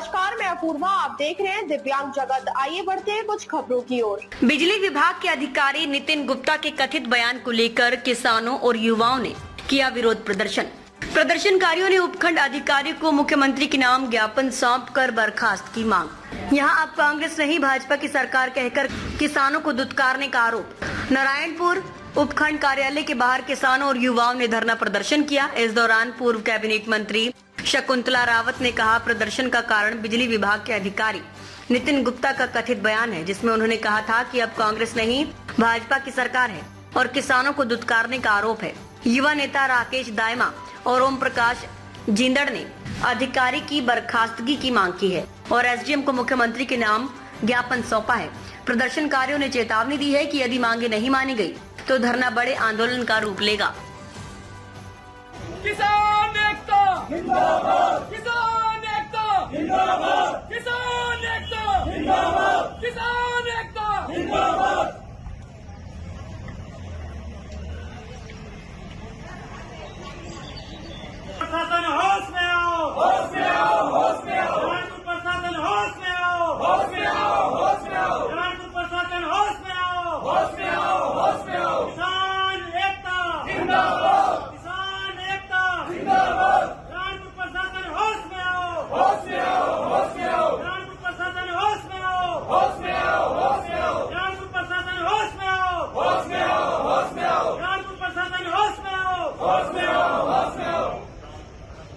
नमस्कार, मैं अपूर्वा, आप देख रहे हैं दिव्यांग जगत। आइए बढ़ते हैं कुछ खबरों की ओर। बिजली विभाग के अधिकारी नितिन गुप्ता के कथित बयान को लेकर किसानों और युवाओं ने किया विरोध प्रदर्शन। प्रदर्शनकारियों ने उपखंड अधिकारी को मुख्यमंत्री के नाम ज्ञापन सौंपकर बर्खास्त की मांग। यहां अब कांग्रेस नहीं भाजपा की सरकार कहकर किसानों को दुत्कारने का आरोप। नारायणपुर उपखंड कार्यालय के बाहर किसानों और युवाओं ने धरना प्रदर्शन किया। इस दौरान पूर्व कैबिनेट मंत्री शकुंतला रावत ने कहा, प्रदर्शन का कारण बिजली विभाग के अधिकारी नितिन गुप्ता का कथित बयान है, जिसमें उन्होंने कहा था कि अब कांग्रेस नहीं भाजपा की सरकार है और किसानों को दुत्कारने का आरोप है। युवा नेता राकेश दायमा और ओम प्रकाश जिंदड़ ने अधिकारी की बर्खास्तगी की मांग की है और एसडीएम को मुख्यमंत्री के नाम ज्ञापन सौंपा है। प्रदर्शनकारियों ने चेतावनी दी है कि यदि मांगे नहीं मानी गई तो धरना बड़े आंदोलन का रूप लेगा। किसान एकता जिंदाबाद, किसान एकता जिंदाबाद, किसान एकता जिंदाबाद, किसान एकता जिंदाबाद। प्रशासन होश में आओ, होश में आओ, होश में आओ। प्रशासन होश में आओ, होश में आओ, होश में आओ। प्रशासन होश में आओ, होश में आओ, होश में आओ। किसान एकता जिंदाबाद, किसान एकता जिंदाबाद। प्रशासन होश में आओ, होश में आओ, होश में आओ। प्रशासन होश में आओ, होश में आओ, होश में आओ। प्रशासन होश में आओ, होश में आओ, होश में आओ। प्रशासन होश में आओ, होश में आओ, होश में आओ।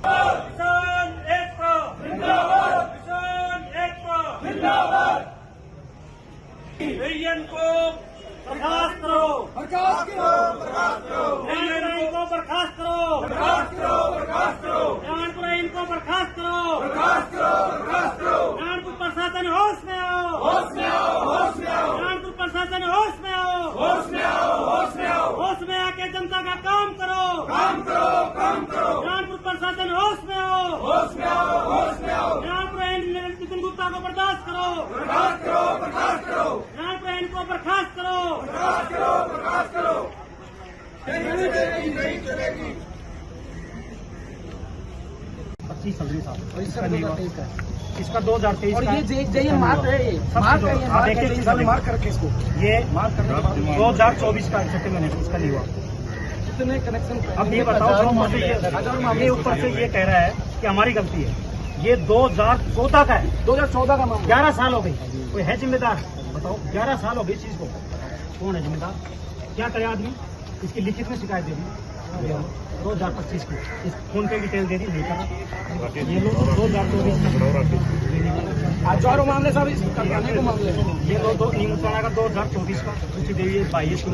किसान एकता जिंदाबाद, किसान एकता जिंदाबाद। यूनियन को बर्खास्त करो, बर्खास्त करो, बर्खास्त करो। यूनियन को बर्खास्त करो, बर्खास्त करो, बर्खास्त करो। नारायणपुर इनको बर्खास्त करो, बर्खास्त करो, बर्खास्त करो। नारायणपुर प्रशासन होश में आओ, होश में आओ, होश में आओ। नारायणपुर प्रशासन होश में आओ, होश में आओ, होश में आओ। होश में आके जनता का काम करो, काम करो, काम करो। नारायणपुर प्रशासन होश में आओ, होश में आओ, होश में आओ। नारायणपुर नितिन गुप्ता को बर्दाश्त करो, बर्खास्त करो, बर्खास्त करो। नारायणपुर इनको बर्खास्त करो, बर्खास्त करो, बर्खास्त करो। नहीं चलेगी। 25 फरवरी साहब इसका 2023 और ये मार्क है, ये मार्क है, ये मार्क देखिए किसान ने मार्क करके इसको ये मार्क करके 2024 का छठे महीने इसका नहीं हुआ। कितने कनेक्शन? अब ये बताओ, ये ऊपर से ये कह रहा है कि हमारी गलती है। ये 2014 का है, 2014 का मामला। 11 साल हो गई। कोई है जिम्मेदार? बताओ, 11 साल हो गई इस चीज को। कौन है जिम्मेदार? क्या करे आदमी? इसकी लिखित में शिकायत दे दी 2025 की, इस फोन पे डिटेल दे दी, नहीं करा। ये लोग 2024 हजारों मामले सब इस करने को मामले ये दो निमुटाना का 2024 का कुछ देवी 22 को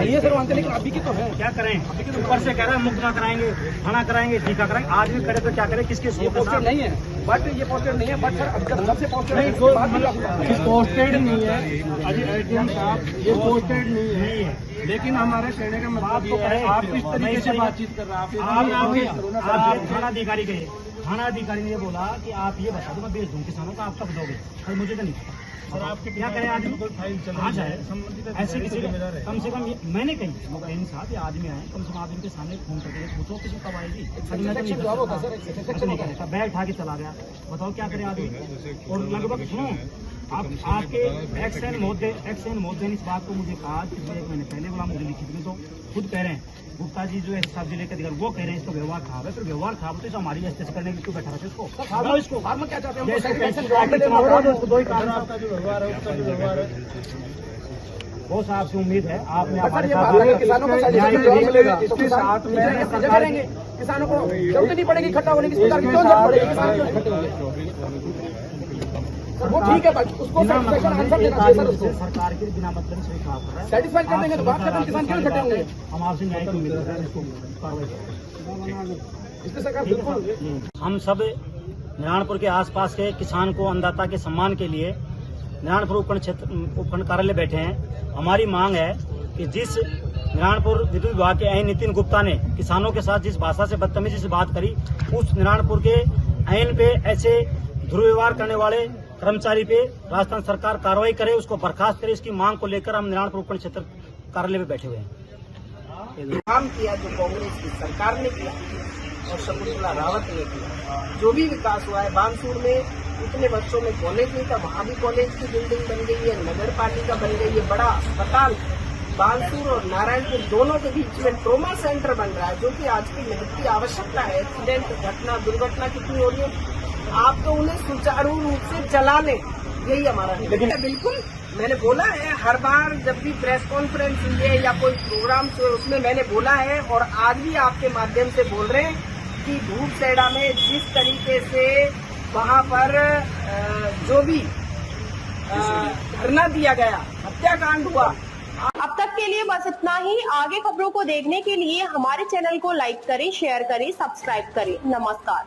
ये सर मानते, लेकिन अभी की तो है। क्या करें? ऊपर से कह रहा है मुक्त ना कराएंगे, थाना कराएंगे, टीका कराएंगे। आज भी करे तो क्या करे? किसके ये पोस्टेड नहीं है, बट ये पोस्टेड नहीं है, बट सर अभी सबसे पोस्टेड नहीं, पोस्टेड नहीं है अजय एडीएम साहब, ये पोस्टेड नहीं है। लेकिन हमारे कहने का मतलब ये है, आप किस तरीके से बातचीत कर रहे हैं? आप थाना अधिकारी गए, थाना अधिकारी ने बोला कि आप ये बता दो, मैं भेज दूँ किसानों का, आप कब दोगे? फिर मुझे तो नहीं पता। सर आपके क्या करें आदमी? हाँ जाए ऐसे किसी कम से कम मैंने कही मुकैन साहब, ये आदमी आए, कम से कम आप इनके सामने फोन करके पूछो किसी कब आएगी। बैग उठा के चला गया। बताओ क्या करे आदमी? और लगभग सुनो, आप आपके एक्सएन महोदय ने इस बात को मुझे कहा कि 1 महीने पहले बोला, मुझे लिखित में तो खुद कह रहे हैं गुप्ता जी जो है सब जिले के अधिकारी, वो कह रहे हैं इसका व्यवहार खराब है। फिर व्यवहार खराब तो हमारी एसटीसी करने के क्यों बैठा रहे इसको? इसको फार्मर क्या चाहते हैं? दो ही कारण आपका जो व्यवहार है, उसका जो व्यवहार है वो साहब से उम्मीद है आपने हमारे साथ किसानों को मिलेगा, इसके साथ में करेंगे। किसानों को जरूरत नहीं पड़ेगी इकट्ठा होने की, सरकार की क्यों जरूरत पड़ेगी? किसान क्यों इकट्ठे होंगे? वो ठीक है, उसको आंसर देना चाहिए सर। उसको सरकार के बिना मतलब से काम कर रहा है, सेटिस्फाई कर देंगे तो बात खत्म। किसान क्यों इकट्ठे होंगे? हम आपसे न्याय को मिल रहा है, इसको कार्रवाई इसकी सरकार बिल्कुल। हम सब नारायणपुर के आसपास के किसान को अन्नदाता के सम्मान के लिए नारायणपुर उपखंड कार्यालय बैठे हैं। हमारी मांग है कि जिस नारायणपुर विद्युत विभाग के आईन नितिन गुप्ता ने किसानों के साथ जिस भाषा से बदतमीजी से बात करी, उस नारायणपुर के आईन पे ऐसे दुर्व्यवहार करने वाले कर्मचारी पे राजस्थान सरकार कार्रवाई करे, उसको बर्खास्त करे। इसकी मांग को लेकर हम नारायणपुर उपखंड क्षेत्र कार्यालय में बैठे हुए हैं। काम किया जो कांग्रेस की सरकार ने किया, और शकुंतला रावत ने किया। जो भी विकास हुआ है, बानसूर में इतने वर्षों में कॉलेज नहीं था, वहाँ भी कॉलेज की बिल्डिंग बन गई है, नगर पालिका बन गई है, बड़ा अस्पताल बानसूर और नारायणपुर दोनों के बीच में ट्रोमा सेंटर बन रहा है, जो कि आज की मिनट की आवश्यकता है। एक्सीडेंट घटना दुर्घटना कितनी हो रही है, आप तो उन्हें सुचारू रूप से चला लें, यही हमारा लेकिन बिल्कुल मैंने बोला है हर बार जब भी प्रेस कॉन्फ्रेंस हुई है या कोई प्रोग्राम हुए उसमें मैंने बोला है और आज भी आपके माध्यम से बोल रहे हैं कि धूपसेड़ा में जिस तरीके से वहाँ पर जो भी धरना दिया गया, हत्याकांड हुआ। अब तक के लिए बस इतना ही। आगे खबरों को देखने के लिए हमारे चैनल को लाइक करें, शेयर करें, सब्सक्राइब करें। नमस्कार।